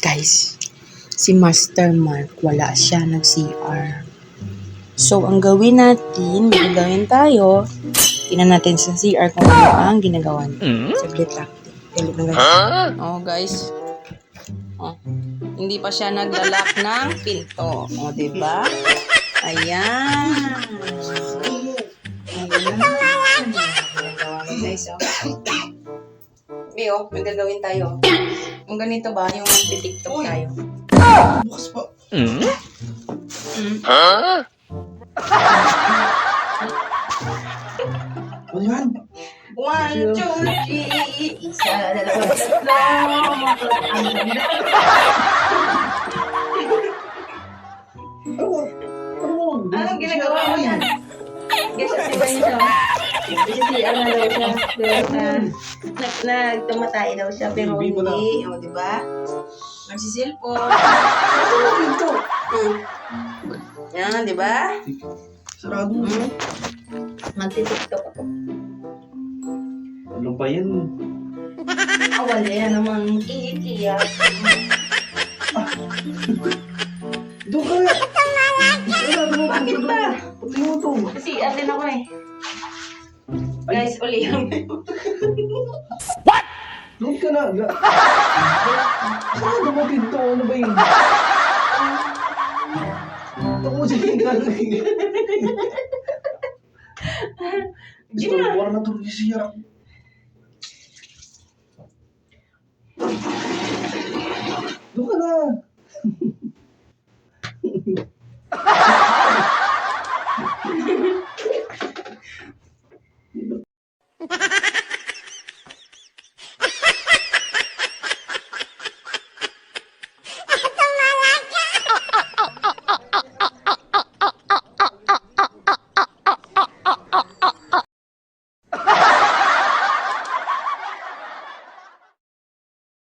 Guys, si Master Mark, wala siya nag-CR. So, ang gawin natin, gagawin tayo, tingnan natin sa CR kung ano ang ginagawa niya. Saglit lang. Galit na guys. Oh, guys. Oh. Hindi pa siya naglalak ng pinto. O, diba? Ayan. Ayan. Guys, oh. May gagawin tayo. Kung ganito ba, yung TikTok tayo. Bukas pa. Ano yan? 1, 2, 3, isa, dalawa, tatlo. Anong ginagawa mo yan? Guys, si Vanessa. Kasi si ano daw siya. Nagtumatay daw siya, pero hindi. O, diba? Nagsisilpon. Yan, diba? Sarado mo. Magti-tiktok ako. Ano ba yan? Wala yan namang kikiya. Doon ka! Bakit ba? Pati mo to. Kasi atin ako eh. Guys, uli yung... Doon ka na. Saan dumating to? Ano ba yun? Tapusin ka lang. Gusto ko na ito siya. Doon ka na.